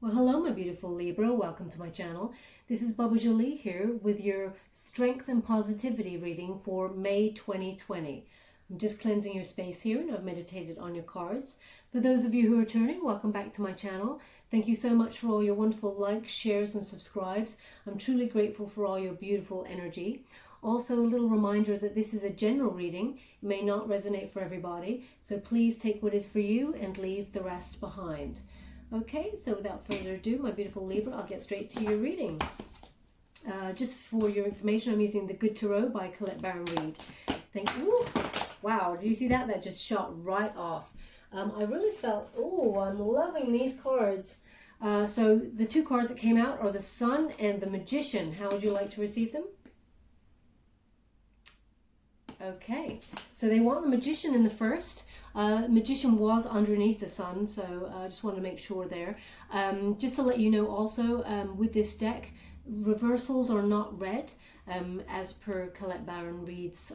Well, hello, my beautiful Libra. Welcome to my channel. This is Baba Jolie here with your Strength and Positivity reading for May 2020. I'm just cleansing your space here, and I've meditated on your cards. For those of you who are returning, welcome back to my channel. Thank you so much for all your wonderful likes, shares, and subscribes. I'm truly grateful for all your beautiful energy. Also, a little reminder that this is a general reading. It may not resonate for everybody, so please take what is for you and leave the rest behind. Okay, so without further ado, my beautiful Libra, I'll get straight to your reading. Just for your information, I'm using the Good Tarot by Colette Baron Reid. Thank you. Wow, did you see that? That just shot right off. I really felt, I'm loving these cards. So the two cards that came out are the Sun and the Magician. How would you like to receive them? Okay, so they want the Magician in the first. Magician was underneath the Sun, so I just wanted to make sure there. Just to let you know also, with this deck, reversals are not read, as per Colette Baron Reid's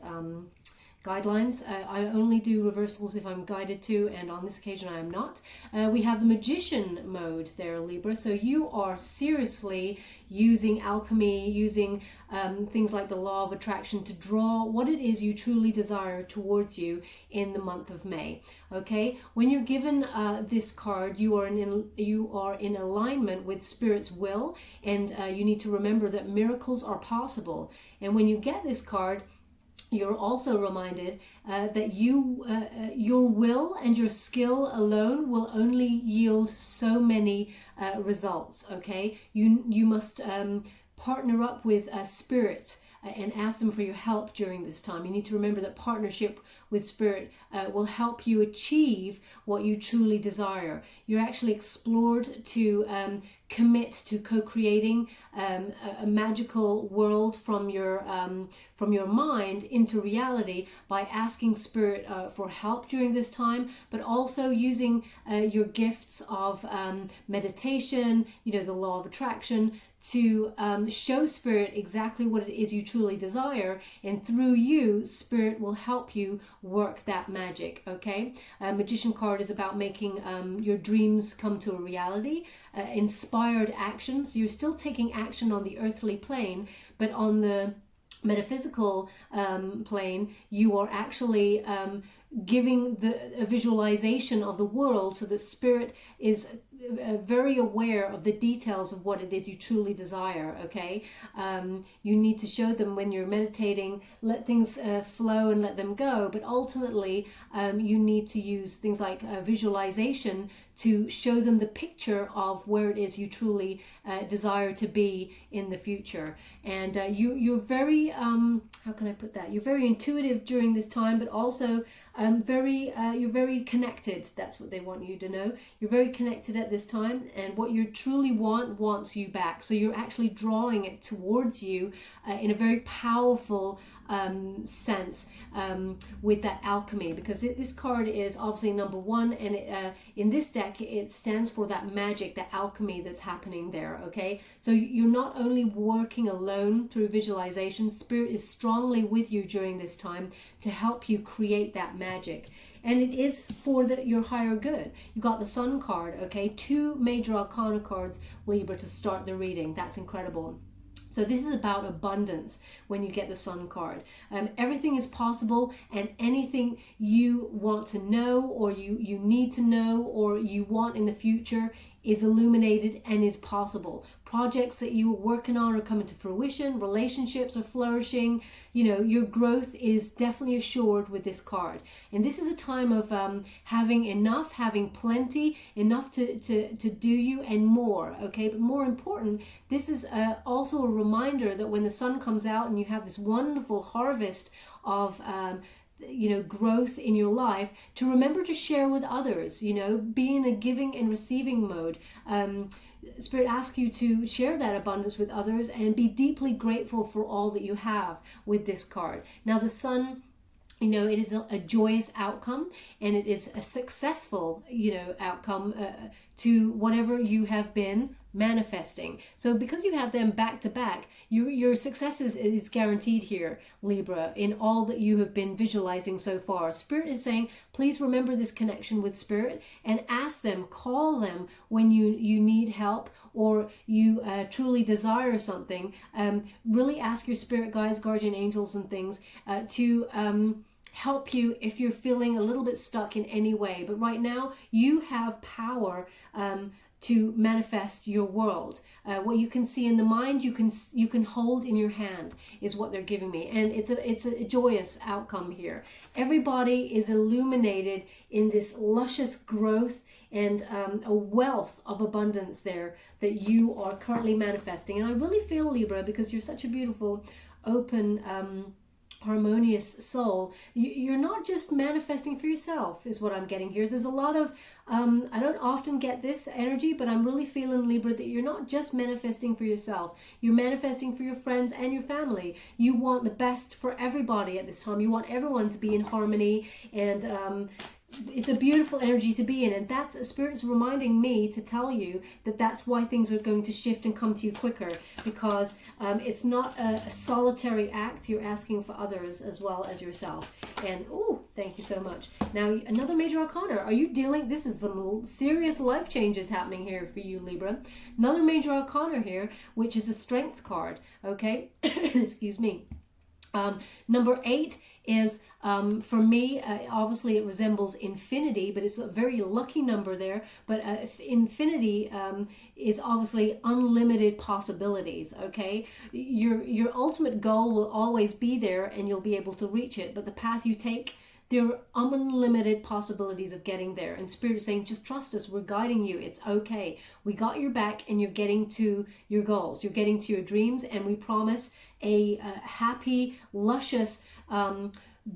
guidelines. I only do reversals if I'm guided to, and on this occasion I am not. We have the Magician mode there, Libra, so you are seriously using alchemy, using things like the law of attraction to draw what it is you truly desire towards you in the month of May. Okay, when you're given this card, you are in alignment with Spirit's will, and you need to remember that miracles are possible. And when you get this card, you're also reminded that your will and your skill alone will only yield so many results. Okay, you must partner up with Spirit and ask them for your help during this time. You need to remember that partnership with Spirit will help you achieve what you truly desire. You're actually explored to commit to co-creating a magical world from your mind into reality by asking Spirit for help during this time, but also using your gifts of meditation, the law of attraction, to show Spirit exactly what it is you truly desire, and through you, Spirit will help you work that magic. Okay, Magician card is about making your dreams come to a reality. Inspired actions. You're still taking action on the earthly plane, but on the metaphysical plane, you are actually giving a visualization of the world so that Spirit is very aware of the details of what it is you truly desire. Okay, you need to show them when you're meditating, let things flow and let them go, but ultimately you need to use things like visualization to show them the picture of where it is you truly desire to be in the future. And you're very, how can I put that? You're very intuitive during this time, but also you're very connected. That's what they want you to know. You're very connected at this time, and what you truly wants you back. So you're actually drawing it towards you in a very powerful sense with that alchemy, because this card is obviously number one, and in this deck it stands for that magic, that alchemy that's happening there. Okay, so you're not only working alone through visualization. Spirit is strongly with you during this time to help you create that magic, and it is for your higher good. You got the Sun card. Okay, two major arcana cards, Libra, to start the reading. That's incredible. So this is about abundance when you get the Sun card. Everything is possible, and anything you want to know, or you need to know, or you want in the future is illuminated and is possible. Projects that you are working on are coming to fruition. Relationships are flourishing. Your growth is definitely assured with this card. And this is a time of having enough, having plenty, enough to do you and more. Okay, but more important, this is also a reminder that when the sun comes out and you have this wonderful harvest of growth in your life, to remember to share with others, be in a giving and receiving mode. Spirit asks you to share that abundance with others and be deeply grateful for all that you have with this card. Now the Sun, it is a joyous outcome, and it is a successful, outcome to whatever you have been manifesting. So because you have them back to back, your success is guaranteed here, Libra, in all that you have been visualizing so far. Spirit is saying, please remember this connection with Spirit and ask them, call them when you need help or you truly desire something. Really ask your spirit guides, guardian angels and things to help you if you're feeling a little bit stuck in any way. But right now you have power to manifest your world. What you can see in the mind, you can hold in your hand, is what they're giving me, and it's a joyous outcome here. Everybody is illuminated in this luscious growth and a wealth of abundance there that you are currently manifesting. And I really feel, Libra, because you're such a beautiful, open, harmonious soul, you're not just manifesting for yourself, is what I'm getting here. There's a lot of I don't often get this energy, but I'm really feeling, Libra, that you're not just manifesting for yourself. You're manifesting for your friends and your family. You want the best for everybody at this time. You want everyone to be in harmony, and it's a beautiful energy to be in. And that's Spirit's reminding me to tell you that that's why things are going to shift and come to you quicker, because it's not a solitary act. You're asking for others as well as yourself. And oh, thank you so much. Now another major arcana. Are you dealing, this is some serious life changes happening here for you, Libra. Another major arcana here, which is a strength card. Okay. Excuse me. Number 8 is, for me, obviously it resembles infinity, but it's a very lucky number there. But infinity is obviously unlimited possibilities, okay? Your ultimate goal will always be there and you'll be able to reach it, but the path you take, there are unlimited possibilities of getting there. And Spirit is saying, just trust us, we're guiding you, it's okay. We got your back and you're getting to your goals, you're getting to your dreams, and we promise a happy, luscious,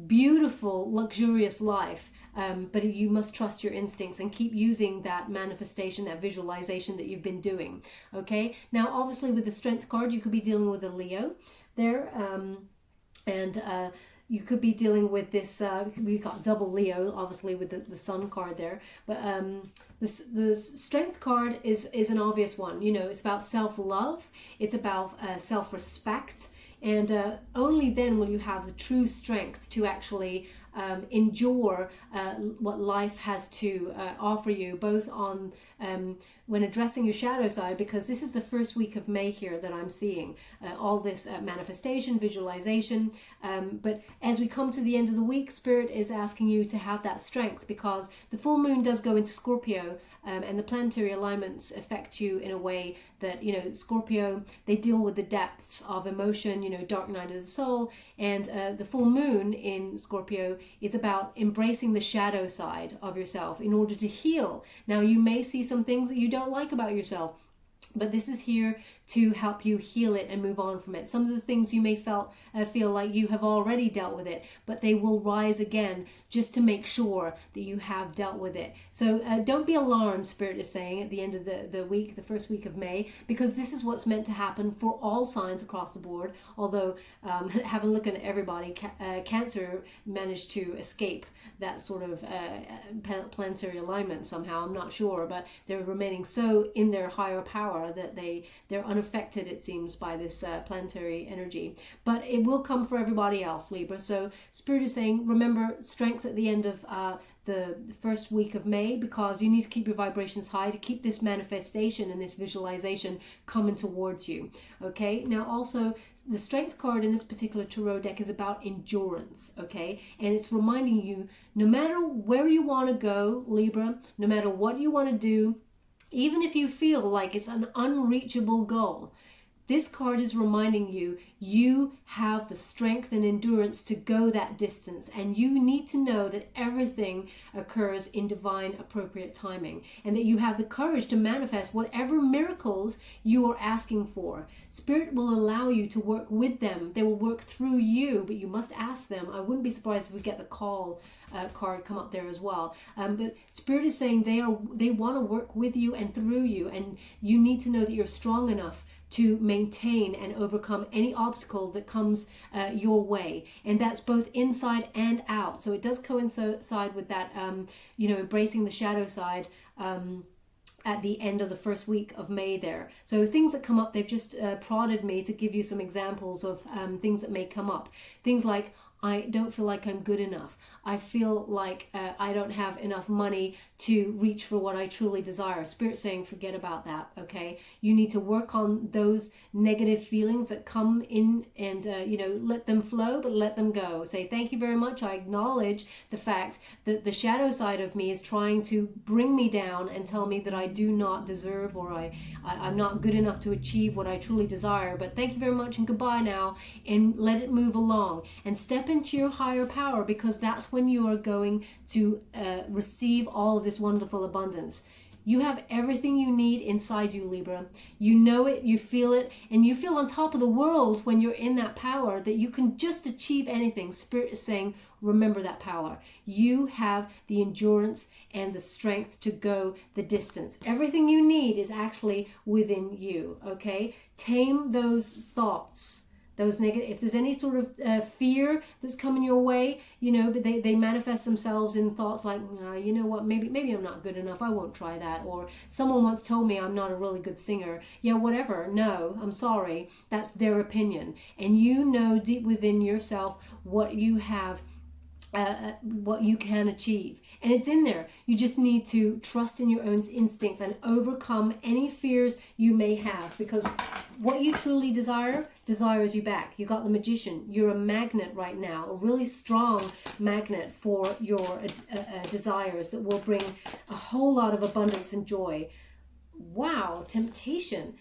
beautiful, luxurious life. But you must trust your instincts and keep using that manifestation, that visualization that you've been doing. Okay, now obviously with the strength card, you could be dealing with a Leo there, and you could be dealing with this, we've got double Leo, obviously, with the Sun card there. But the Strength card is an obvious one. You know, it's about self-love. It's about self-respect. And only then will you have the true strength to actually endure what life has to offer you, both on when addressing your shadow side, because this is the first week of May here that I'm seeing all this manifestation, visualization. But as we come to the end of the week, Spirit is asking you to have that strength, because the full moon does go into Scorpio, and the planetary alignments affect you in a way that, you know, Scorpio, they deal with the depths of emotion, you know, dark night of the soul, and the full moon in Scorpio is about embracing the shadow side of yourself in order to heal. Now, you may see some things that you don't like about yourself, but this is here to help you heal it and move on from it. Some of the things you may feel like you have already dealt with it, but they will rise again just to make sure that you have dealt with it. So don't be alarmed, Spirit is saying, at the end of the week, the first week of May, because this is what's meant to happen for all signs across the board. Although, having a look at everybody, Cancer managed to escape that sort of planetary alignment somehow. I'm not sure, but they're remaining so in their higher power that they're unaffected, it seems, by this planetary energy. But it will come for everybody else, Libra. So Spirit is saying, remember strength at the end of the first week of May, because you need to keep your vibrations high to keep this manifestation and this visualization coming towards you. Okay, now also the strength card in this particular tarot deck is about endurance. Okay, and it's reminding you, no matter where you want to go, Libra, no matter what you want to do, even if you feel like it's an unreachable goal, this card is reminding you, you have the strength and endurance to go that distance, and you need to know that everything occurs in divine appropriate timing, and that you have the courage to manifest whatever miracles you are asking for. Spirit will allow you to work with them. They will work through you, but you must ask them. I wouldn't be surprised if we get the call card come up there as well. But Spirit is saying they want to work with you and through you, and you need to know that you're strong enough to maintain and overcome any obstacle that comes your way, and that's both inside and out. So it does coincide with that, you know, embracing the shadow side at the end of the first week of May there. So things that come up, they've just prodded me to give you some examples of things that may come up. Things like, I don't feel like I'm good enough. I feel like I don't have enough money to reach for what I truly desire. Spirit saying, forget about that, okay? You need to work on those negative feelings that come in and, let them flow, but let them go. Say, thank you very much. I acknowledge the fact that the shadow side of me is trying to bring me down and tell me that I do not deserve, or I'm not good enough to achieve what I truly desire. But thank you very much and goodbye now, and let it move along and step into your higher power, because that's when you are going to receive all of this wonderful abundance. You have everything you need inside you, Libra. You know it, you feel it, and you feel on top of the world when you're in that power, that you can just achieve anything. Spirit is saying, remember that power. You have the endurance and the strength to go the distance. Everything you need is actually within you, okay? Tame those thoughts. Those negative, if there's any sort of fear that's coming your way, but they manifest themselves in thoughts like, you know what, maybe I'm not good enough, I won't try that. Or someone once told me I'm not a really good singer. Yeah, whatever. No, I'm sorry. That's their opinion. And you know deep within yourself what you have, what you can achieve, and it's in there. You just need to trust in your own instincts and overcome any fears you may have, because what you truly desires you back. You got the Magician. You're a magnet right now, a really strong magnet for your desires that will bring a whole lot of abundance and joy. Wow, temptation.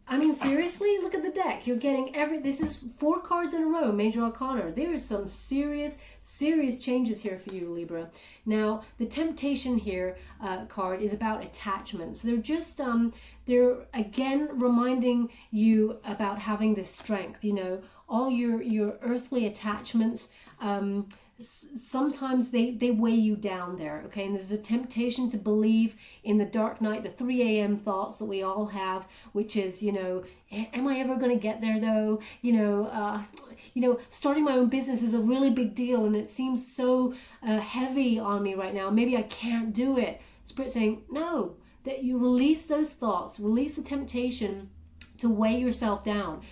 I mean, seriously, look at the deck. You're getting this is 4 cards in a row, Major Arcana. There is some serious changes here for you, Libra. Now, the temptation here card is about attachment. So they're just, they're again reminding you about having this strength, all your earthly attachments, sometimes they weigh you down there, okay? And there's a temptation to believe in the dark night, the 3 a.m. thoughts that we all have, which is, am I ever going to get there though? Starting my own business is a really big deal, and it seems so heavy on me right now. Maybe I can't do it. Spirit saying, no, that you release those thoughts, release the temptation to weigh yourself down.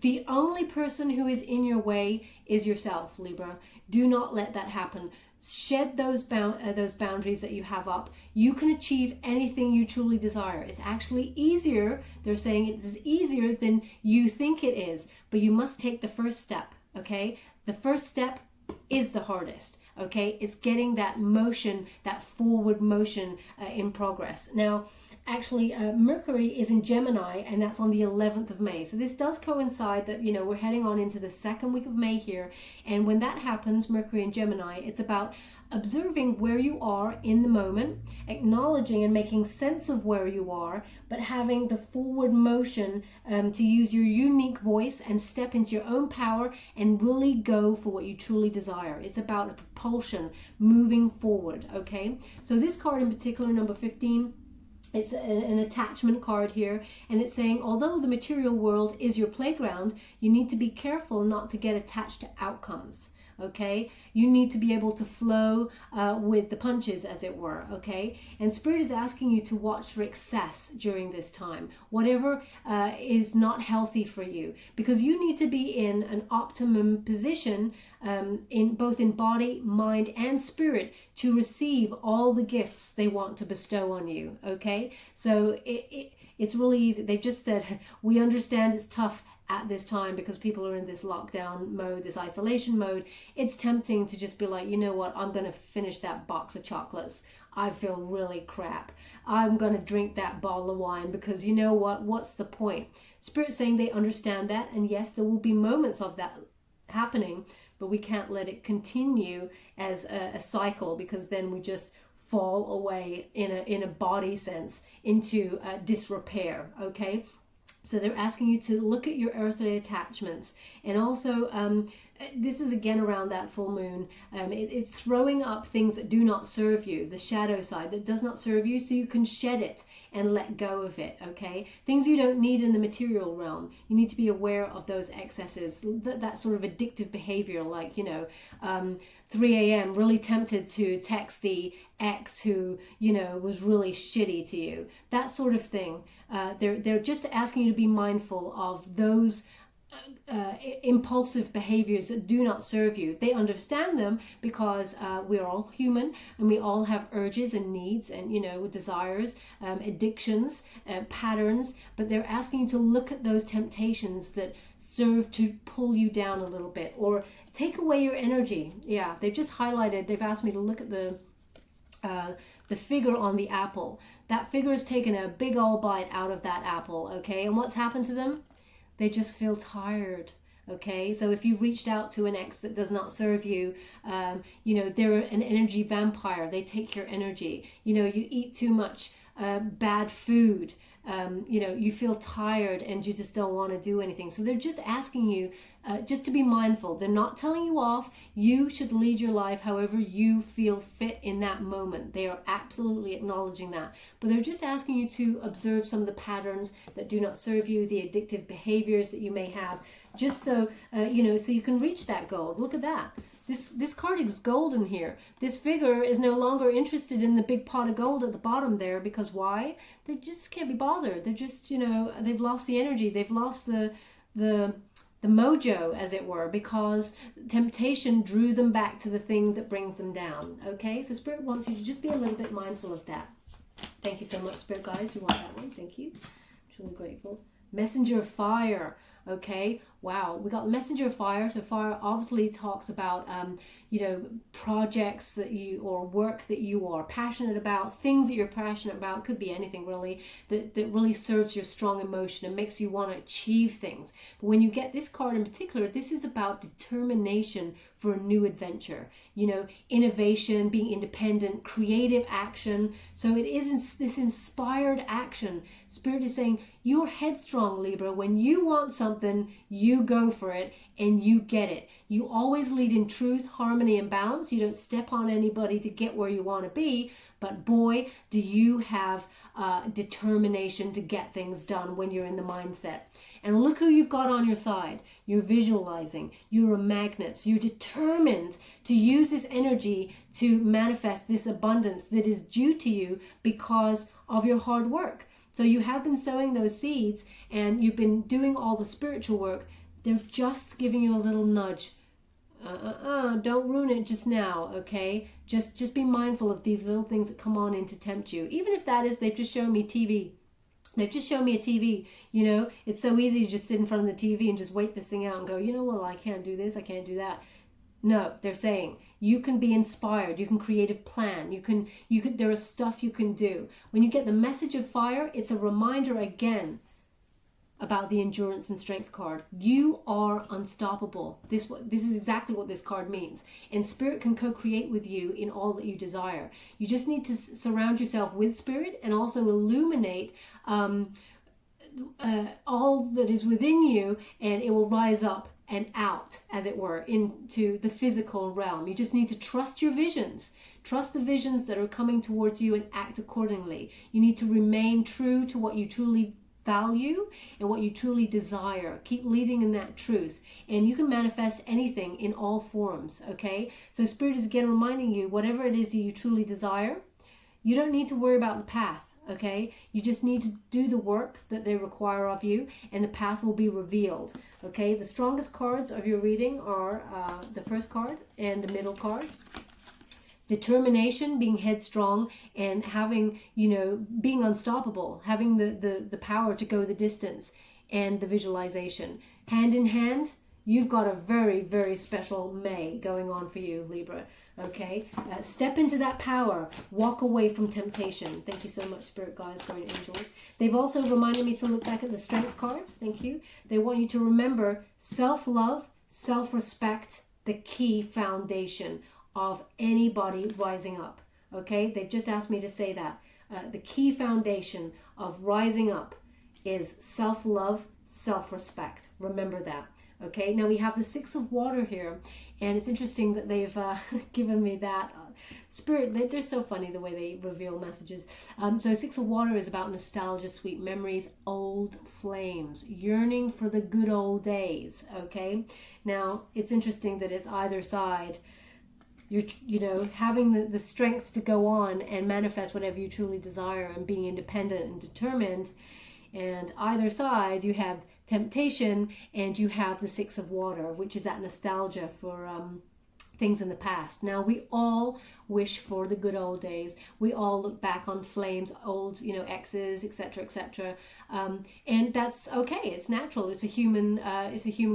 The only person who is in your way is yourself, Libra. Do not let that happen. Shed those boundaries that you have up. You can achieve anything you truly desire. It's actually easier. They're saying it's easier than you think it is, but you must take the first step, okay? The first step is the hardest, okay? It's getting that motion, that forward motion in progress. Now, actually, Mercury is in Gemini, and that's on the 11th of May. So this does coincide that, we're heading on into the 2nd week of May here. And when that happens, Mercury in Gemini, it's about observing where you are in the moment, acknowledging and making sense of where you are, but having the forward motion to use your unique voice and step into your own power and really go for what you truly desire. It's about a propulsion, moving forward, okay? So this card in particular, number 15, it's an attachment card here, and it's saying, although the material world is your playground, you need to be careful not to get attached to outcomes, okay? You need to be able to flow with the punches, as it were, okay? And Spirit is asking you to watch for excess during this time, whatever is not healthy for you, because you need to be in an optimum position in both in body, mind, and spirit to receive all the gifts they want to bestow on you, okay? So it's really easy. They've just said, we understand it's tough at this time because people are in this lockdown mode, this isolation mode. It's tempting to just be like, you know what, I'm going to finish that box of chocolates. I feel really crap. I'm going to drink that bottle of wine because you know what, what's the point? Spirit saying they understand that, and yes, there will be moments of that happening, but we can't let it continue as a cycle, because then we just fall away in a body sense into disrepair, okay? So they're asking you to look at your earthly attachments, and also this is again around that full moon. It's throwing up things that do not serve you, the shadow side that does not serve you, so you can shed it and let go of it, okay? Things you don't need in the material realm. You need to be aware of those excesses, that sort of addictive behavior, like, 3 a.m. really tempted to text the ex who, was really shitty to you. That sort of thing. They're just asking you to be mindful of those impulsive behaviors that do not serve you. They understand them because we're all human and we all have urges and needs and desires, addictions, patterns, but they're asking you to look at those temptations that serve to pull you down a little bit or take away your energy. Yeah, they've just highlighted, they've asked me to look at the figure on the apple. That figure has taken a big old bite out of that apple, okay? And what's happened to them? They just feel tired, okay? So if you've reached out to an ex that does not serve you, they're an energy vampire. They take your energy. You eat too much bad food. You feel tired and you just don't want to do anything. So they're just asking you just to be mindful. They're not telling you off. You should lead your life however you feel fit in that moment. They are absolutely acknowledging that. But they're just asking you to observe some of the patterns that do not serve you, the addictive behaviors that you may have, just so, so you can reach that goal. Look at that. This card is golden here. This figure is no longer interested in the big pot of gold at the bottom there, because why? They just can't be bothered. They're just, they've lost the energy. They've lost the mojo, as it were, because temptation drew them back to the thing that brings them down. Okay, so Spirit wants you to just be a little bit mindful of that. Thank you so much, Spirit guys. You want that one? Thank you. I'm truly grateful. Messenger of Fire. Okay, wow, we got Messenger of Fire. So fire obviously talks about projects that you, or work that you are passionate about, things that you're passionate about, could be anything really, that really serves your strong emotion and makes you want to achieve things. But when you get this card in particular, this is about determination for a new adventure, innovation, being independent, creative action. So it is this inspired action. Spirit is saying, you're headstrong, Libra. When you want something, you go for it and you get it. You always lead in truth, harmony, and balance. You don't step on anybody to get where you want to be. But boy, do you have determination to get things done when you're in the mindset. And look who you've got on your side. You're visualizing. You're a magnet. You're determined to use this energy to manifest this abundance that is due to you because of your hard work. So you have been sowing those seeds and you've been doing all the spiritual work. They're just giving you a little nudge. Don't ruin it just now, okay? Just be mindful of these little things that come on in to tempt you. Even if that is, they've just shown me TV. They've just shown me a TV, It's so easy to just sit in front of the TV and just wait this thing out and go, well, I can't do this, I can't do that. No, they're saying you can be inspired, you can create a plan, you can there is stuff you can do. When you get the Message of Fire, it's a reminder again about the endurance and strength card. You are unstoppable. This is exactly what this card means. And Spirit can co-create with you in all that you desire. You just need to surround yourself with Spirit and also illuminate all that is within you, and it will rise up and out, as it were, into the physical realm. You just need to trust your visions. Trust the visions that are coming towards you and act accordingly. You need to remain true to what you truly value and what you truly desire. Keep leading in that truth, and you can manifest anything in all forms, okay? So Spirit is again reminding you, whatever it is that you truly desire, you don't need to worry about the path, okay? You just need to do the work that they require of you, and the path will be revealed, okay? The strongest cards of your reading are the first card and the middle card. Determination, being headstrong, and having, being unstoppable, having the power to go the distance, and the visualization. Hand in hand, you've got a very, very special May going on for you, Libra. Okay, step into that power, walk away from temptation. Thank you so much, Spirit guides, guardian angels. They've also reminded me to look back at the strength card. Thank you. They want you to remember self-love, self-respect, the key foundation of anybody rising up. Okay, they've just asked me to say that. The key foundation of rising up is self-love, self-respect. Remember that. Okay, now we have the Six of Water here, and it's interesting that they've given me that. Spirit, they're so funny the way they reveal messages. So Six of Water is about nostalgia, sweet memories, old flames, yearning for the good old days. Okay, now it's interesting that it's either side. You're having the strength to go on and manifest whatever you truly desire and being independent and determined. And either side, you have temptation and you have the Six of Water, which is that nostalgia for things in the past. Now, we all wish for the good old days. We all look back on flames, old, exes, etc., etc. And that's okay. It's natural. It's a human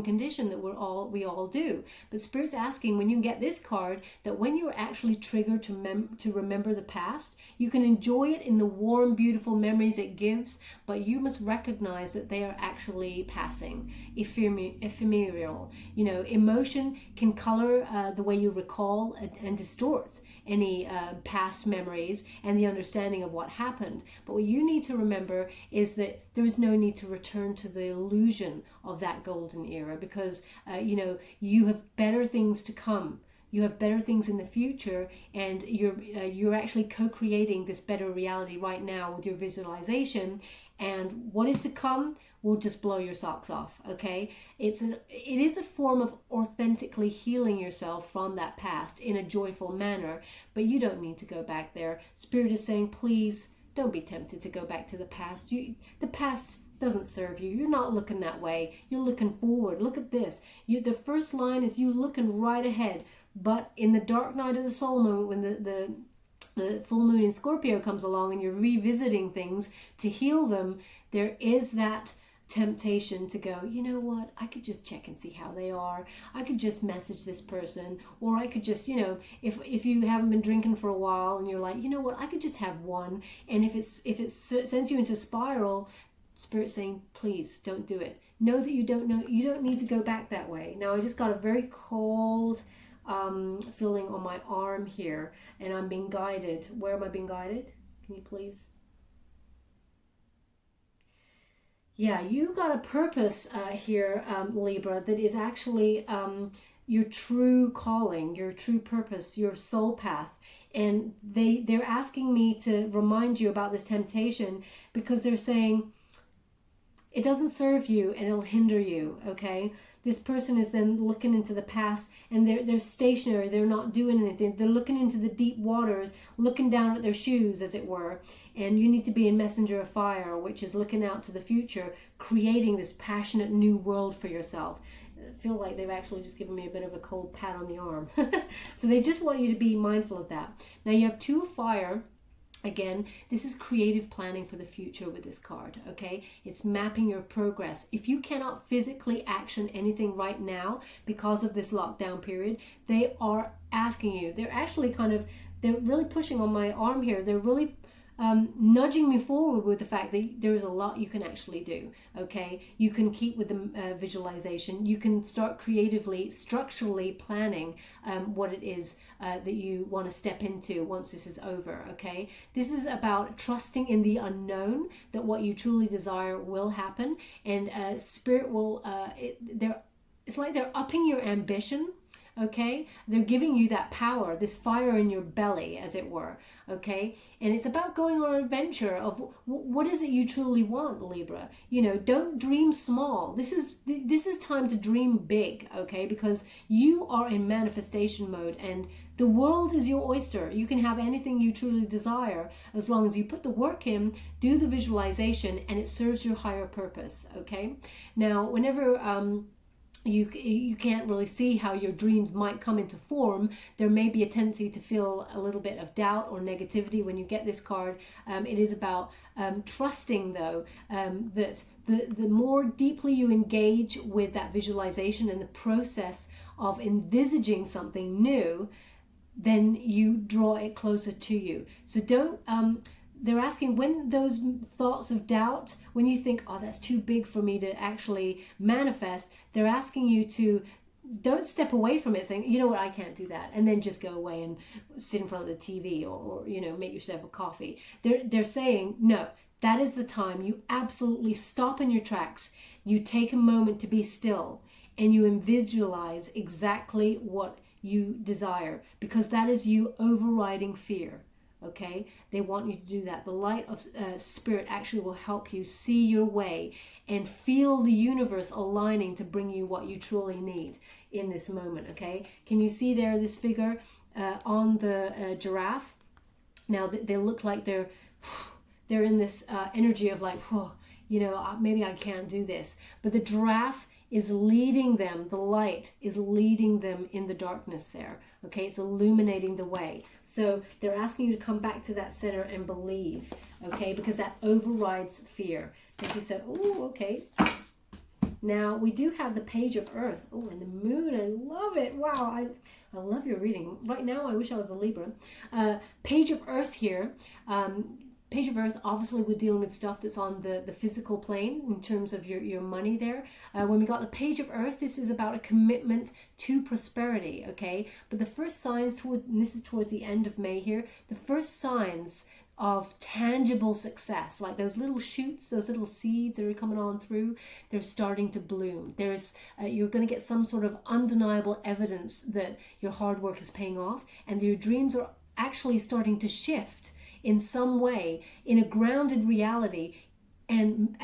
condition that we all do. But Spirit's asking, when you get this card, that when you're actually triggered to remember the past, you can enjoy it in the warm, beautiful memories it gives, but you must recognize that they are actually passing, ephemeral. Emotion can color the way you recall and distort any past memories and the understanding of what happened. But what you need to remember is that there is no need to return to the illusion of that golden era, because you have better things to come. You have better things in the future, and you're actually co-creating this better reality right now with your visualization. And what is to come will just blow your socks off. Okay, it is a form of authentically healing yourself from that past in a joyful manner, but you don't need to go back there. Spirit is saying, please don't be tempted to go back to the past. The past doesn't serve you. You're not looking that way. You're looking forward. Look at this. The first line is you looking right ahead. But in the dark night of the soul moment, when the full moon in Scorpio comes along and you're revisiting things to heal them, there is that temptation to go, you know what, I could just check and see how they are. I could just message this person, or I could just, if you haven't been drinking for a while and you're like, you know what, I could just have one. And if it sends you into a spiral, Spirit's saying, please don't do it. Know that you don't need to go back that way. Now, I just got a very cold feeling on my arm here, and I'm being guided. Where am I being guided? Can you please? Yeah, you got a purpose here, Libra, that is actually your true calling, your true purpose, your soul path. And they're asking me to remind you about this temptation, because they're saying it doesn't serve you and it'll hinder you. Okay, this person is then looking into the past, and they're stationary. They're not doing anything. They're looking into the deep waters, looking down at their shoes, as it were. And you need to be a messenger of fire, which is looking out to the future, creating this passionate new world for yourself. I feel like they've actually just given me a bit of a cold pat on the arm. So they just want you to be mindful of that. Now, you have Two of Fire. Again, this is creative planning for the future with this card, okay? It's mapping your progress. If you cannot physically action anything right now because of this lockdown period, they are asking you. They're actually they're really pushing on my arm here. They're really nudging me forward with the fact that there is a lot you can actually do, okay? You can keep with the visualization. You can start creatively, structurally planning what it is that you want to step into once this is over, okay? This is about trusting in the unknown, that what you truly desire will happen, and Spirit will, it's like they're upping your ambition. Okay, they're giving you that power, this fire in your belly, as it were. Okay, and it's about going on an adventure of what is it you truly want, Libra. Don't dream small. This is time to dream big. Okay, because you are in manifestation mode, and the world is your oyster. You can have anything you truly desire as long as you put the work in, do the visualization, and it serves your higher purpose. Okay, now whenever you can't really see how your dreams might come into form, there may be a tendency to feel a little bit of doubt or negativity when you get this card. It is about trusting, though, that the more deeply you engage with that visualization and the process of envisaging something new, then you draw it closer to you. So don't they're asking, when those thoughts of doubt, when you think, oh, that's too big for me to actually manifest, they're asking you to don't step away from it saying, you know what, I can't do that, and then just go away and sit in front of the TV or make yourself a coffee. They're saying, no, that is the time you absolutely stop in your tracks. You take a moment to be still and you visualize exactly what you desire, because that is you overriding fear. Okay, they want you to do that. The light of spirit actually will help you see your way and feel the universe aligning to bring you what you truly need in this moment. Okay, can you see there this figure on the giraffe? Now they look like they're in this energy of like, oh, you know, maybe I can't do this, but the giraffe is leading them. The light is leading them in the darkness there. Okay, it's illuminating the way. So they're asking you to come back to that center and believe. Okay, because that overrides fear. Like you said, oh, okay. Now we do have the Page of Earth. Oh, and the Moon. I love it. Wow, I love your reading. Right now, I wish I was a Libra. Page of Earth here. Page of Earth, obviously we're dealing with stuff that's on the physical plane in terms of your money there. When we got the Page of Earth, this is about a commitment to prosperity, okay? But the first signs, and this is towards the end of May here, the first signs of tangible success, like those little shoots, those little seeds that are coming on through, they're starting to bloom. There's you're going to get some sort of undeniable evidence that your hard work is paying off, and your dreams are actually starting to shift in some way, in a grounded reality, and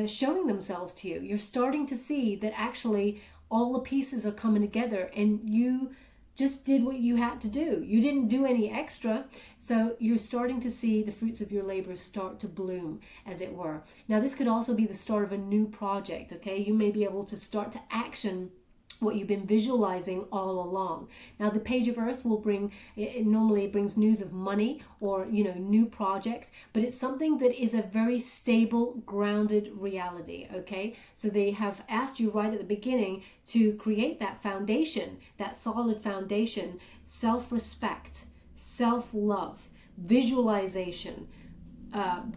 showing themselves to you. You're starting to see that actually all the pieces are coming together, and you just did what you had to do. You didn't do any extra. So you're starting to see the fruits of your labor start to bloom, as it were. Now, this could also be the start of a new project, okay? You may be able to start to action what you've been visualizing all along. Now, the Page of Earth will bring, it normally brings news of money or, you know, new project, but it's something that is a very stable, grounded reality, okay? So they have asked you right at the beginning to create that foundation, that solid foundation, self-respect, self-love, visualization,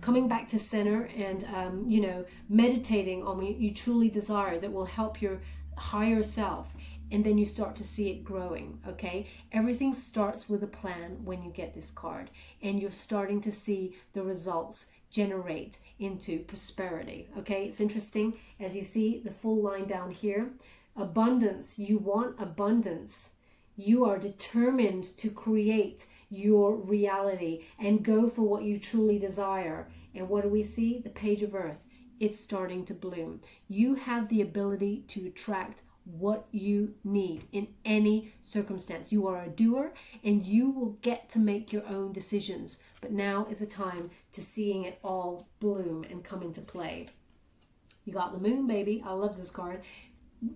coming back to center, and, you know, meditating on what you truly desire that will help your higher self, and then you start to see it growing. Okay, everything starts with a plan when you get this card, and you're starting to see the results generate into prosperity. Okay, it's interesting as you see the full line down here. Abundance, you want abundance. You are determined to create your reality and go for what you truly desire. And what do we see? The Page of Earth. It's starting to bloom. You have the ability to attract what you need in any circumstance. You are a doer, and you will get to make your own decisions. But now is the time to seeing it all bloom and come into play. You got the Moon, baby. I love this card.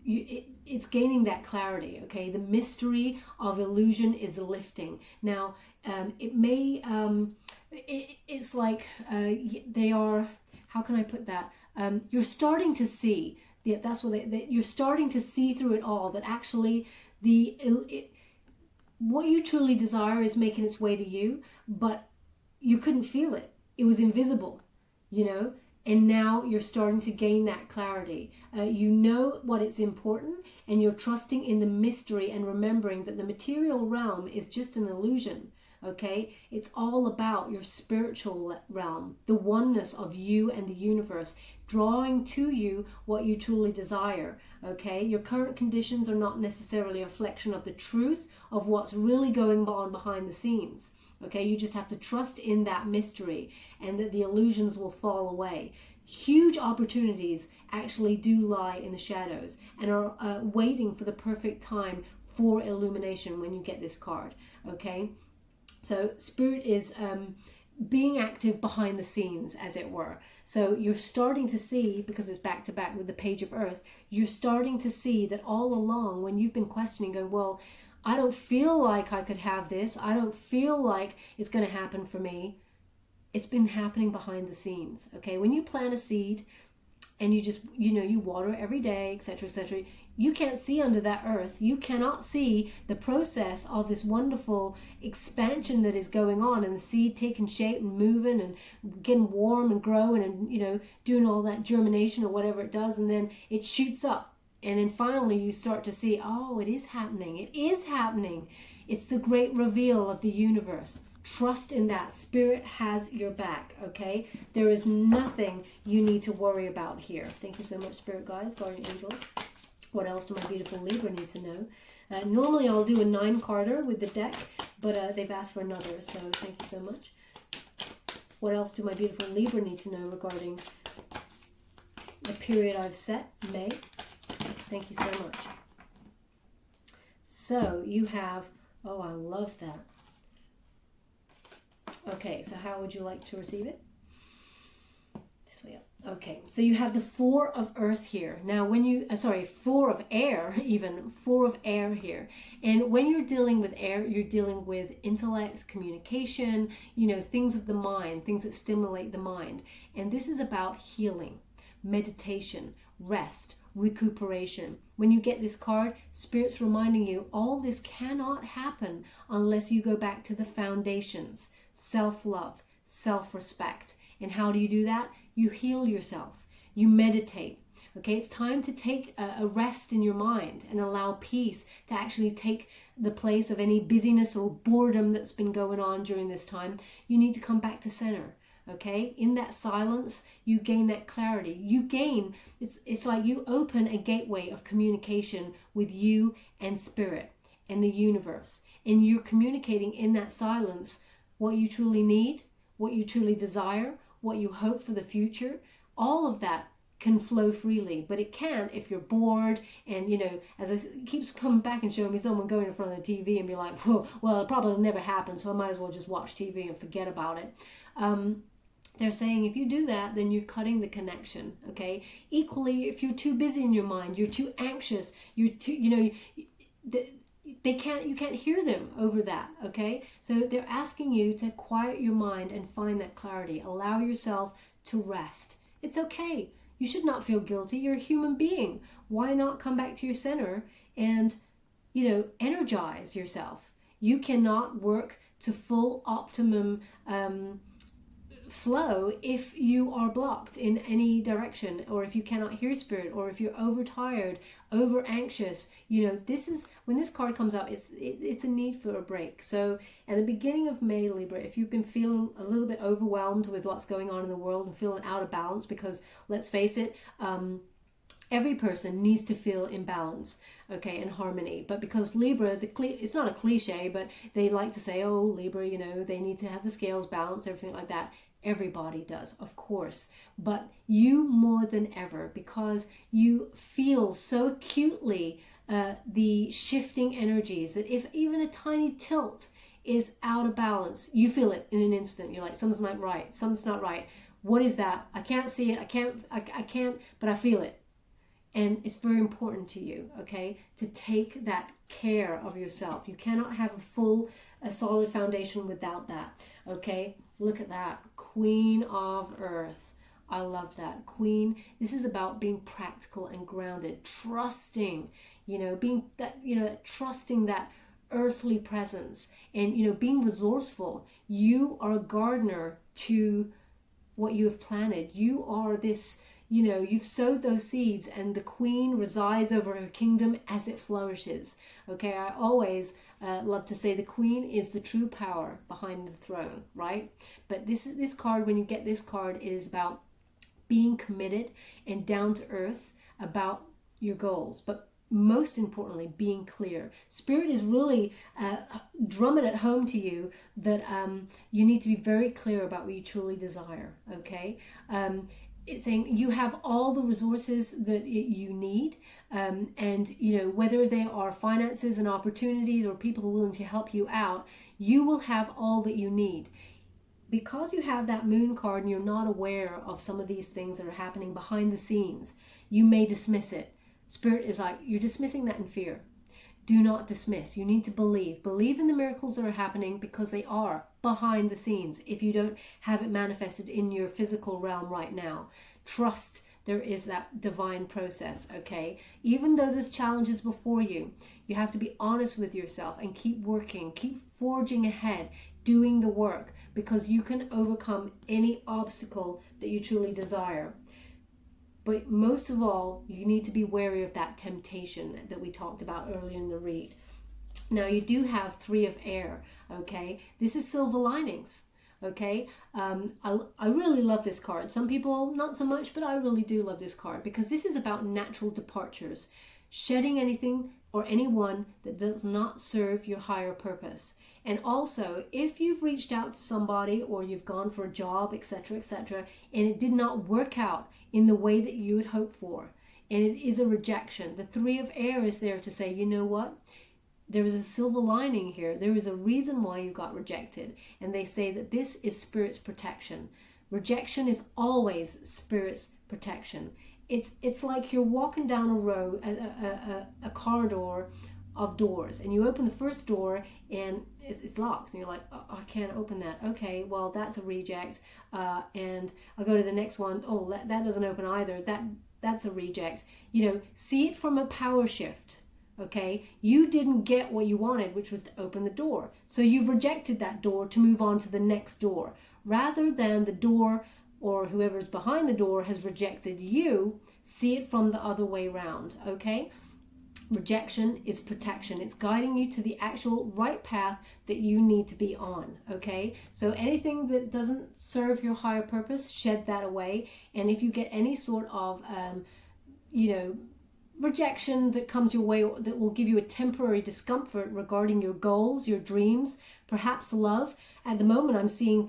It's gaining that clarity, okay? The mystery of illusion is lifting. Now, it may, it's like they are, how can I put that? You're starting to see, that's what you're starting to see through it all, that actually what you truly desire is making its way to you, but you couldn't feel it. It was invisible, you know? And now you're starting to gain that clarity. You know what is important, and you're trusting in the mystery and remembering that the material realm is just an illusion. Okay, it's all about your spiritual realm, the oneness of you and the universe, drawing to you what you truly desire. Okay, your current conditions are not necessarily a reflection of the truth of what's really going on behind the scenes. Okay, you just have to trust in that mystery, and that the illusions will fall away. Huge opportunities actually do lie in the shadows and are waiting for the perfect time for illumination when you get this card. Okay, so Spirit is being active behind the scenes, as it were. So you're starting to see, because it's back to back with the Page of Earth, you're starting to see that all along when you've been questioning, going, well, I don't feel like I could have this. I don't feel like it's going to happen for me. It's been happening behind the scenes. Okay, when you plant a seed and you just, you know, you water it every day, etc., etc., you can't see under that earth. You cannot see the process of this wonderful expansion that is going on, and the seed taking shape and moving and getting warm and growing and, you know, doing all that germination or whatever it does, and then it shoots up. And then finally you start to see, oh, it is happening. It is happening. It's the great reveal of the universe. Trust in that. Spirit has your back, okay? There is nothing you need to worry about here. Thank you so much, Spirit guides, guardian angels. What else do my beautiful Libra need to know? Normally I'll do a 9-carder with the deck, but they've asked for another, so thank you so much. What else do my beautiful Libra need to know regarding the period I've set, May? Thank you so much. So you have, oh, I love that. Okay, so how would you like to receive it? This way up. Okay, so you have the 4 of Earth here. Now when you, 4 of air, even 4 of air here. And when you're dealing with air, you're dealing with intellect, communication, you know, things of the mind, things that stimulate the mind. And this is about healing, meditation, rest, recuperation. When you get this card, Spirit's reminding you all this cannot happen unless you go back to the foundations, self-love, self-respect. And how do you do that? You heal yourself. You meditate. Okay, it's time to take a rest in your mind and allow peace to actually take the place of any busyness or boredom that's been going on during this time. You need to come back to center. Okay, in that silence, you gain that clarity. You gain, it's like you open a gateway of communication with you and Spirit and the universe. And you're communicating in that silence what you truly need, what you truly desire, what you hope for the future. All of that can flow freely, but it can if you're bored. And you know, as it keeps coming back and showing me someone going in front of the TV and be like, well, it probably never happened, so I might as well just watch TV and forget about it. They're saying if you do that, then you're cutting the connection. Okay, equally, if you're too busy in your mind, you're too anxious, you're too, you know, you can't hear them over that. Okay, so they're asking you to quiet your mind and find that clarity. Allow yourself to rest. It's okay. You should not feel guilty. You're a human being. Why not come back to your center and, you know, energize yourself? You cannot work to full optimum flow if you are blocked in any direction, or if you cannot hear Spirit, or if you're overtired, over anxious. You know, this is when this card comes up, it's a need for a break. So at the beginning of May, Libra, if you've been feeling a little bit overwhelmed with what's going on in the world and feeling out of balance, because let's face it, every person needs to feel in balance, okay, and harmony. But because Libra, it's not a cliche, but they like to say, oh, Libra, you know, they need to have the scales balanced, everything like that. Everybody does, of course, but you more than ever, because you feel so acutely the shifting energies that if even a tiny tilt is out of balance, you feel it in an instant. You're like, something's not right, something's not right. What is that? I can't see it, I can't, but I feel it. And it's very important to you, okay, to take that care of yourself. You cannot have a solid foundation without that, okay? Look at that, Queen of Earth. I love that. Queen, this is about being practical and grounded, trusting, you know, being that, you know, trusting that earthly presence, and, you know, being resourceful. You are a gardener to what you have planted. You are this, you know, you've sowed those seeds, and the Queen resides over her kingdom as it flourishes. Okay, I always love to say the Queen is the true power behind the throne, right? But this card, when you get this card, it is about being committed and down to earth about your goals, but most importantly, being clear. Spirit is really drumming at home to you that you need to be very clear about what you truly desire, okay? It's saying you have all the resources that you need, and, you know, whether they are finances and opportunities or people willing to help you out, you will have all that you need. Because you have that Moon card and you're not aware of some of these things that are happening behind the scenes, you may dismiss it. Spirit is like, you're dismissing that in fear. Do not dismiss. You need to believe. Believe in the miracles that are happening, because they are behind the scenes. If you don't have it manifested in your physical realm right now, trust there is that divine process, okay? Even though there's challenges before you, you have to be honest with yourself and keep working, keep forging ahead, doing the work, because you can overcome any obstacle that you truly desire. But most of all, you need to be wary of that temptation that we talked about earlier in the read. Now, you do have 3 of air, okay? This is silver linings, okay? I really love this card. Some people, not so much, but I really do love this card, because this is about natural departures, shedding anything or anyone that does not serve your higher purpose. And also, if you've reached out to somebody or you've gone for a job, etc., etc., and it did not work out in the way that you had hoped for, and it is a rejection, the Three of Air is there to say, you know what? There is a silver lining here. There is a reason why you got rejected. And they say that this is Spirit's protection. Rejection is always Spirit's protection. It's like you're walking down a row, a corridor of doors, and you open the first door and it's locked, and you're like, oh, I can't open that. Okay, well, that's a reject. And I go to the next one. Oh, that doesn't open either. That's a reject. You know, see it from a power shift. Okay, you didn't get what you wanted, which was to open the door. So you've rejected that door to move on to the next door, rather than the door or whoever's behind the door has rejected you. See it from the other way around. Okay, rejection is protection. It's guiding you to the actual right path that you need to be on. Okay, so anything that doesn't serve your higher purpose, shed that away. And if you get any sort of rejection that comes your way that will give you a temporary discomfort regarding your goals, your dreams, perhaps love. At the moment, I'm seeing,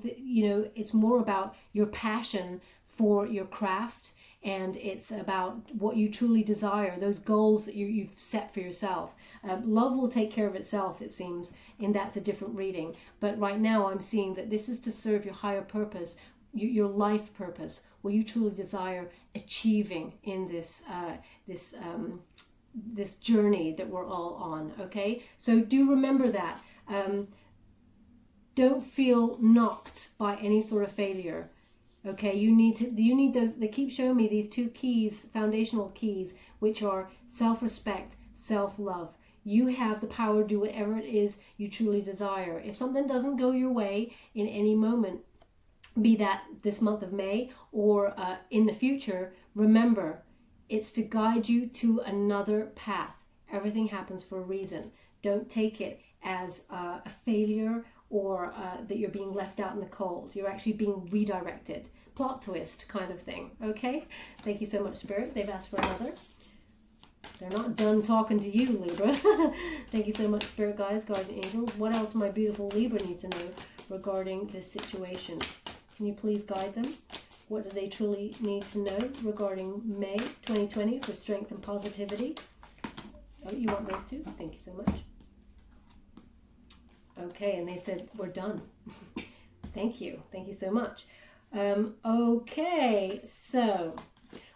it's more about your passion for your craft, and it's about what you truly desire, those goals that you've set for yourself. Love will take care of itself, it seems, and that's a different reading. But right now, I'm seeing that this is to serve your higher purpose, your life purpose, what you truly desire achieving in this journey that we're all on. Okay, so do remember that. Don't feel knocked by any sort of failure. Okay, you need those. They keep showing me these two keys, foundational keys, which are self-respect, self-love. You have the power to do whatever it is you truly desire. If something doesn't go your way in any moment, be that this month of May or in the future, remember, it's to guide you to another path. Everything happens for a reason. Don't take it as a failure or that you're being left out in the cold. You're actually being redirected. Plot twist kind of thing. Okay? Thank you so much, Spirit. They've asked for another. They're not done talking to you, Libra. Thank you so much, Spirit Guides, Guardian Angels. What else my beautiful Libra needs to know regarding this situation? Can you please guide them? What do they truly need to know regarding May 2020 for strength and positivity? Oh, you want those two? Thank you so much. Okay, and they said, we're done. Thank you. Thank you so much. Okay, so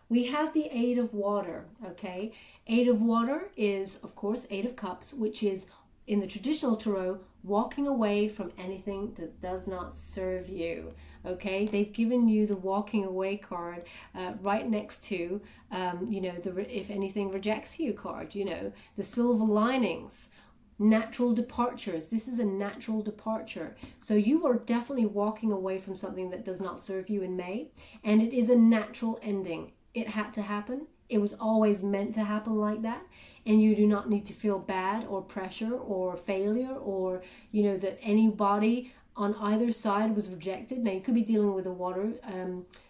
we have the Eight of Water, okay? Eight of Water is, of course, Eight of Cups, which is, in the traditional tarot, walking away from anything that does not serve you. Okay, they've given you the walking away card right next to, the if anything rejects you card, the silver linings, natural departures. This is a natural departure. So you are definitely walking away from something that does not serve you in May, and it is a natural ending. It had to happen. It was always meant to happen like that. And you do not need to feel bad or pressure or failure or, that anybody on either side was rejected. Now, you could be dealing with a water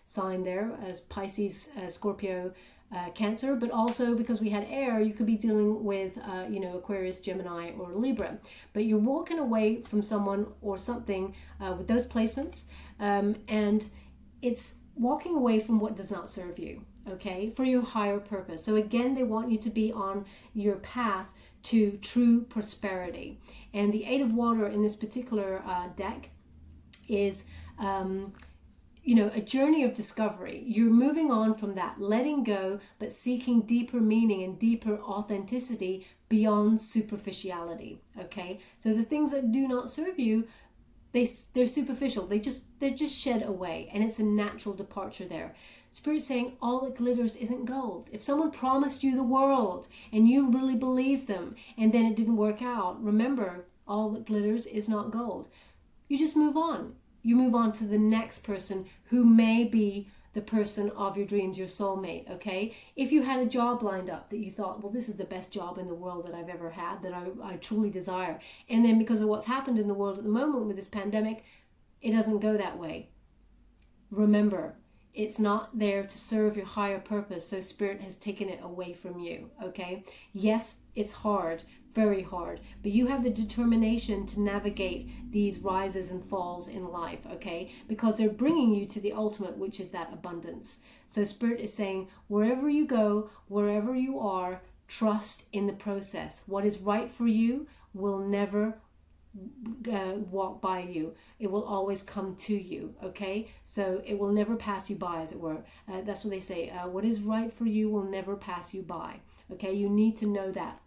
sign there, as Pisces, Scorpio, Cancer, but also because we had air, you could be dealing with, Aquarius, Gemini, or Libra. But you're walking away from someone or something with those placements, and it's walking away from what does not serve you, okay, for your higher purpose. So again, they want you to be on your path to true prosperity. And the Eight of Water in this particular deck is, a journey of discovery. You're moving on from that, letting go, but seeking deeper meaning and deeper authenticity beyond superficiality, okay? So the things that do not serve you, they're superficial. They're just shed away, and it's a natural departure there. Spirit's saying all that glitters isn't gold. If someone promised you the world and you really believed them and then it didn't work out, remember, all that glitters is not gold. You just move on. You move on to the next person who may be the person of your dreams, your soulmate, okay? If you had a job lined up that you thought, well, this is the best job in the world that I've ever had, that I truly desire, and then because of what's happened in the world at the moment with this pandemic, it doesn't go that way. Remember, It's not there to serve your higher purpose, so Spirit has taken it away from you, okay? Yes, it's hard, very hard, but you have the determination to navigate these rises and falls in life, okay? Because they're bringing you to the ultimate, which is that abundance. So Spirit is saying, wherever you go, wherever you are, trust in the process. What is right for you will never walk by you. It will always come to you, okay? So it will never pass you by, as it were. That's what they say. What is right for you will never pass you by, okay? You need to know that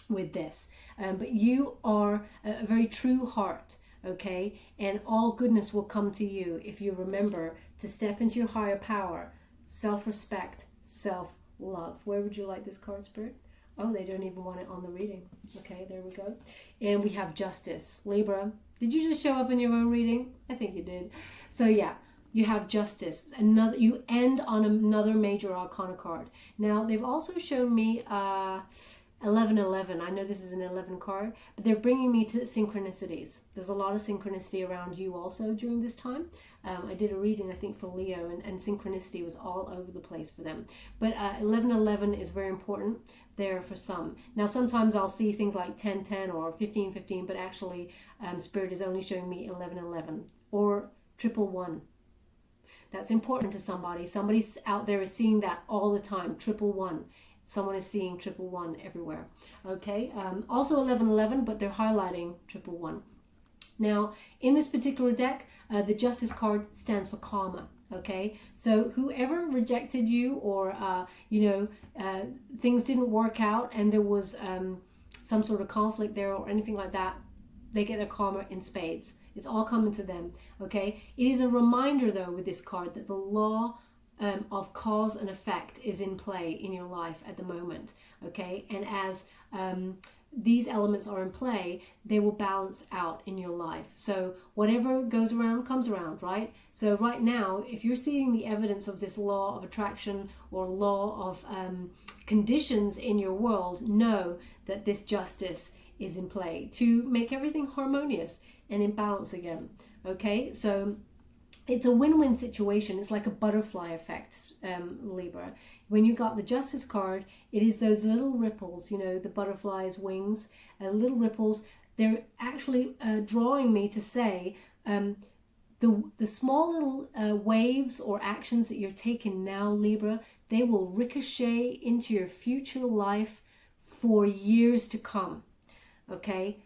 with this. But you are a very true heart, okay? And all goodness will come to you if you remember to step into your higher power, self-respect, self-love. Where would you like this card, Spirit? Oh, they don't even want it on the reading. Okay, there we go. And we have Justice. Libra, did you just show up in your own reading? I think you did. So yeah, you have Justice. Another, you end on another major arcana card. Now, they've also shown me 1111. I know this is an 11 card, but they're bringing me to synchronicities. There's a lot of synchronicity around you also during this time. I did a reading, I think, for Leo, and synchronicity was all over the place for them. But 1111 is very important there for some. Now, sometimes I'll see things like 1010 or 1515, but actually Spirit is only showing me 1111 or 111. That's important to somebody. Somebody out there is seeing that all the time, 111. Someone is seeing 111 everywhere. Okay, also 1111, but they're highlighting 111. Now, in this particular deck, the Justice card stands for karma. Okay, so whoever rejected you, or things didn't work out, and there was some sort of conflict there or anything like that, they get their karma in spades. It's all coming to them. Okay, it is a reminder though with this card that the law of cause and effect is in play in your life at the moment. Okay, and as these elements are in play, they will balance out in your life. So whatever goes around comes around, right? So right now, if you're seeing the evidence of this law of attraction or law of conditions in your world, know that this justice is in play to make everything harmonious and in balance again. Okay, so it's a win-win situation. It's like a butterfly effect, Libra. When you got the Justice card, it is those little ripples, the butterfly's wings, little ripples. They're actually drawing me to say the small little waves or actions that you're taking now, Libra, they will ricochet into your future life for years to come, okay?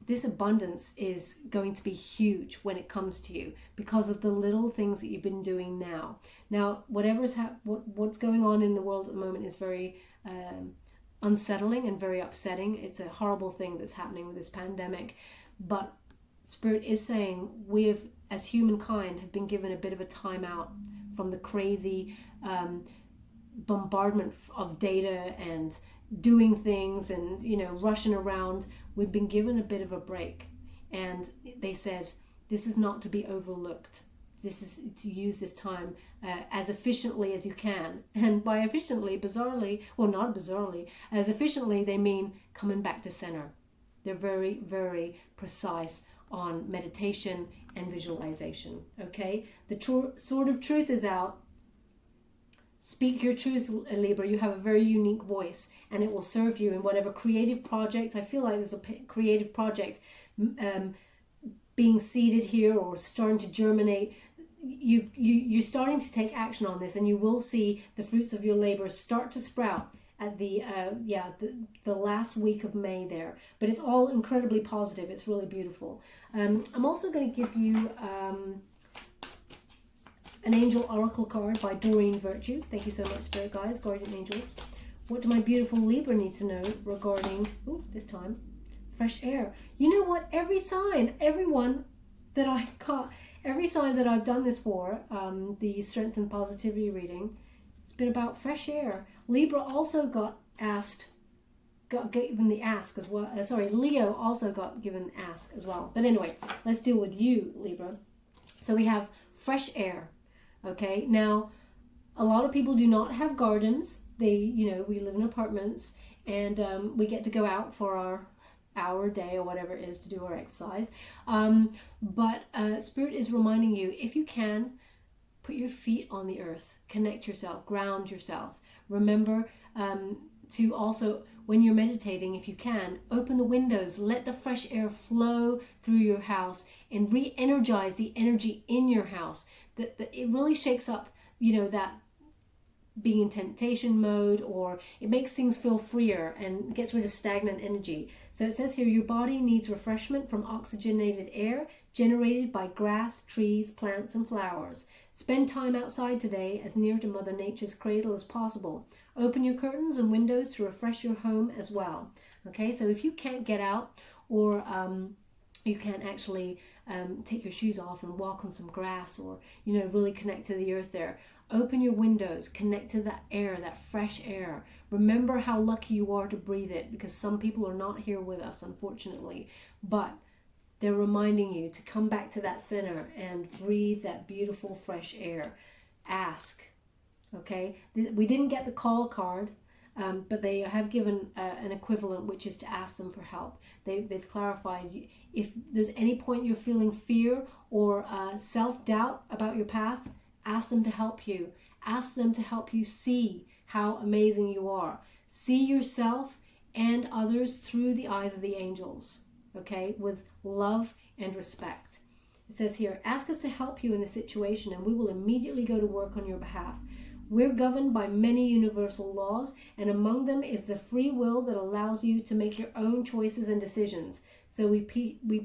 This abundance is going to be huge when it comes to you because of the little things that you've been doing now. Now, what's going on in the world at the moment is very unsettling and very upsetting. It's a horrible thing that's happening with this pandemic. But Spirit is saying we have, as humankind, have been given a bit of a timeout from the crazy bombardment of data and doing things and rushing around. We've been given a bit of a break, and they said this is not to be overlooked. This is to use this time as efficiently as you can. And by efficiently, bizarrely, well, not bizarrely, as efficiently they mean coming back to center. They're very, very precise on meditation and visualization. Okay, the sword of truth is out. Speak your truth, Libra. You have a very unique voice, and it will serve you in whatever creative project. I feel like there's a creative project being seeded here or starting to germinate. You're starting to take action on this, and you will see the fruits of your labor start to sprout at the last week of May there. But it's all incredibly positive. It's really beautiful. I'm also going to give you an Angel Oracle card by Doreen Virtue. Thank you so much, Spirit Guides, Guardian Angels. What do my beautiful Libra need to know regarding, this time, fresh air? You know what? Every sign that I've done this for, the Strength and Positivity reading, it's been about fresh air. Libra also got given the ask as well. Leo also got given ask as well. But anyway, let's deal with you, Libra. So we have fresh air. Okay, now a lot of people do not have gardens. We live in apartments, and we get to go out for our hour, day, or whatever it is to do our exercise. But Spirit is reminding you, if you can, put your feet on the earth, connect yourself, ground yourself. Remember to also, when you're meditating, if you can, open the windows, let the fresh air flow through your house and re-energize the energy in your house. That it really shakes up, that being in temptation mode, or it makes things feel freer and gets rid of stagnant energy. So it says here, your body needs refreshment from oxygenated air generated by grass, trees, plants, and flowers. Spend time outside today as near to Mother Nature's cradle as possible. Open your curtains and windows to refresh your home as well. Okay, so if you can't get out, or you can't actually take your shoes off and walk on some grass, or really connect to the earth there, open your windows, connect to that air, that fresh air. Remember how lucky you are to breathe it, because some people are not here with us, unfortunately, but they're reminding you to come back to that center and breathe that beautiful fresh air. Ask. Okay, we didn't get the call card, but they have given an equivalent, which is to ask them for help. They've clarified, if there's any point you're feeling fear or self-doubt about your path, ask them to help you. Ask them to help you see how amazing you are. See yourself and others through the eyes of the angels, okay, with love and respect. It says here, ask us to help you in the situation and we will immediately go to work on your behalf. We're governed by many universal laws, and among them is the free will that allows you to make your own choices and decisions. So we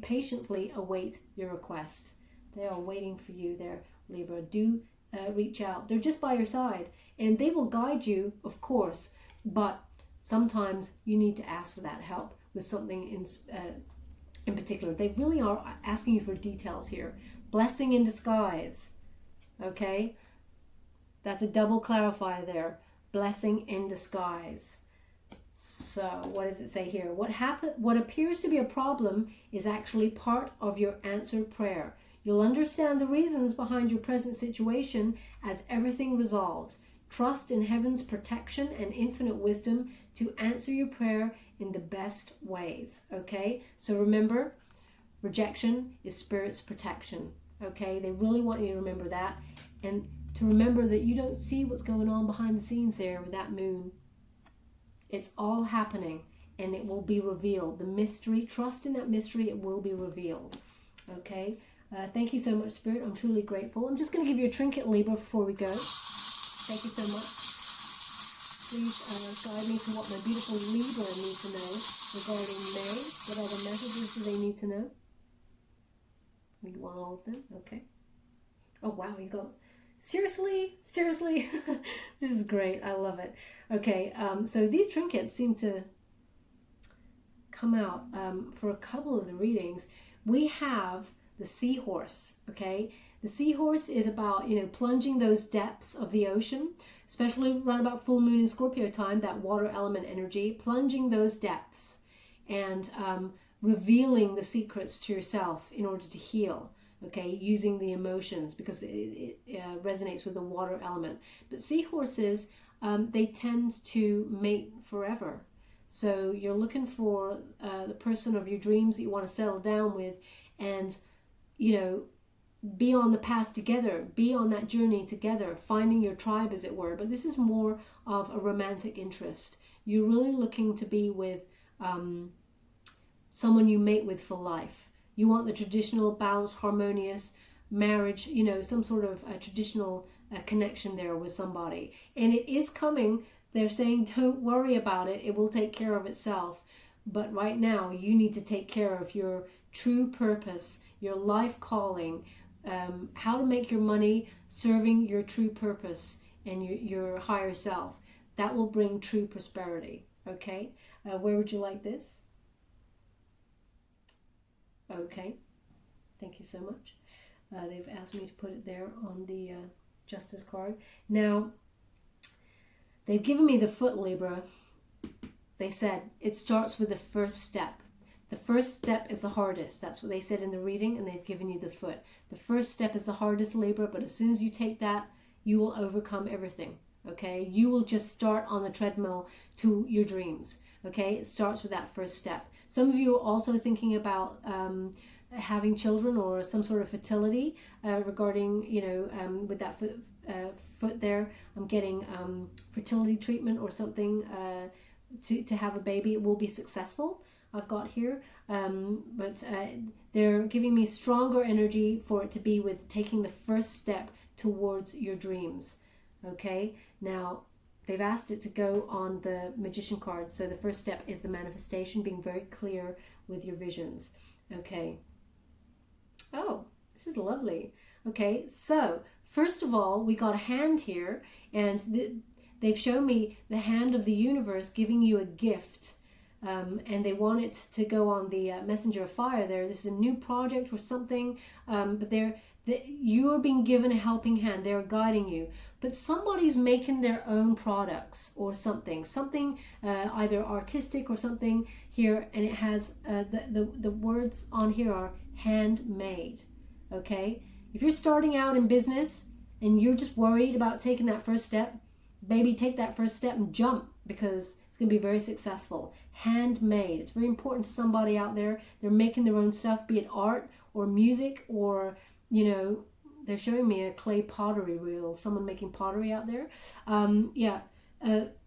patiently await your request. They are waiting for you there, Libra. Do reach out. They're just by your side, and they will guide you, of course, but sometimes you need to ask for that help with something in particular. They really are asking you for details here. Blessing in disguise, okay? That's a double clarifier there. Blessing in disguise. So what does it say here? What appears to be a problem is actually part of your answered prayer. You'll understand the reasons behind your present situation as everything resolves. Trust in heaven's protection and infinite wisdom to answer your prayer in the best ways. Okay? So remember, rejection is spirit's protection. Okay? They really want you to remember that. And to remember that you don't see what's going on behind the scenes there with that moon. It's all happening and it will be revealed. The mystery, trust in that mystery, it will be revealed. Okay? Thank you so much, Spirit. I'm truly grateful. I'm just going to give you a trinket, Libra, before we go. Thank you so much. Please guide me to what my beautiful Libra need to know regarding May. What other messages do they need to know? You want all of them? Okay. Oh, wow. You got... Seriously? This is great. I love it. Okay, so these trinkets seem to come out for a couple of the readings. We have the seahorse, okay? The seahorse is about, plunging those depths of the ocean, especially around about full moon in Scorpio time, that water element energy, plunging those depths and revealing the secrets to yourself in order to heal. Okay, using the emotions because it resonates with the water element. But seahorses, they tend to mate forever. So you're looking for the person of your dreams that you want to settle down with and, be on the path together, be on that journey together, finding your tribe, as it were. But this is more of a romantic interest. You're really looking to be with someone you mate with for life. You want the traditional, balanced, harmonious marriage, some sort of a traditional connection there with somebody. And it is coming. They're saying, don't worry about it. It will take care of itself. But right now, you need to take care of your true purpose, your life calling, how to make your money serving your true purpose and your higher self. That will bring true prosperity. Okay? Where would you like this? Okay, thank you so much. They've asked me to put it there on the Justice card. Now, they've given me the foot, Libra. They said it starts with the first step. The first step is the hardest. That's what they said in the reading, and they've given you the foot. The first step is the hardest, Libra, but as soon as you take that, you will overcome everything. Okay, you will just start on the treadmill to your dreams. Okay, it starts with that first step. Some of you are also thinking about having children or some sort of fertility regarding, with that foot there. I'm getting fertility treatment or something to have a baby. It will be successful, I've got here. But they're giving me stronger energy for it to be with taking the first step towards your dreams. Okay, now they've asked it to go on the Magician card. So the first step is the manifestation, being very clear with your visions. Okay. Oh, this is lovely. Okay, so first of all, we got a hand here, and they've shown me the hand of the universe giving you a gift. And they want it to go on the messenger of fire there. This is a new project or something, but you are being given a helping hand. They're guiding you, but somebody's making their own products or something either artistic or something here, and it has the words on here are handmade. Okay, if you're starting out in business and you're just worried about taking that first step, baby, take that first step and jump, because it's going to be very successful. Handmade. It's very important to somebody out there. They're making their own stuff, be it art or music or, they're showing me a clay pottery reel, someone making pottery out there.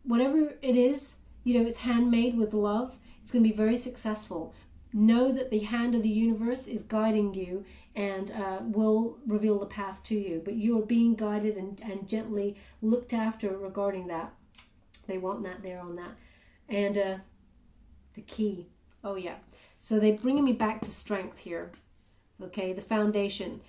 Whatever it is, it's handmade with love. It's going to be very successful. Know that the hand of the universe is guiding you and will reveal the path to you. But you are being guided and gently looked after regarding that. They want that there on that. And the key. Oh, yeah. So they're bringing me back to strength here. Okay, the foundation.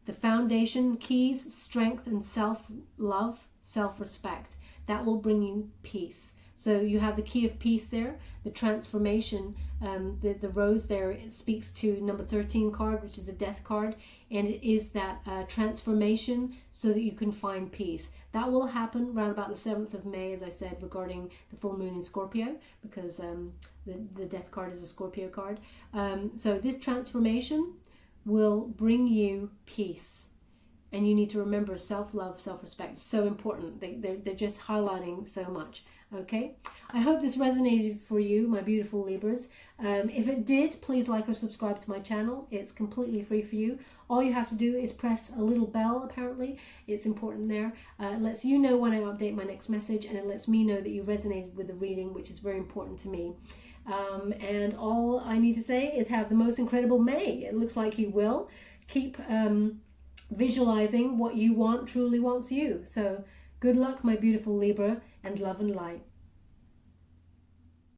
The foundation keys, strength and self-love, self-respect. That will bring you peace. So you have the key of peace there, the transformation, the rose there, it speaks to number 13 card, which is the death card, and it is that transformation so that you can find peace. That will happen around about the 7th of May, as I said, regarding the full moon in Scorpio, because the death card is a Scorpio card. So this transformation will bring you peace. And you need to remember self-love, self-respect. So important. They're just highlighting so much. Okay, I hope this resonated for you, my beautiful Libras. If it did, please like or subscribe to my channel. It's completely free for you. All you have to do is press a little bell, apparently. It's important there. It lets you know when I update my next message, and it lets me know that you resonated with the reading, which is very important to me. And all I need to say is have the most incredible May. It looks like you will. Keep visualizing what you want truly wants you. So good luck, my beautiful Libra, and love and light.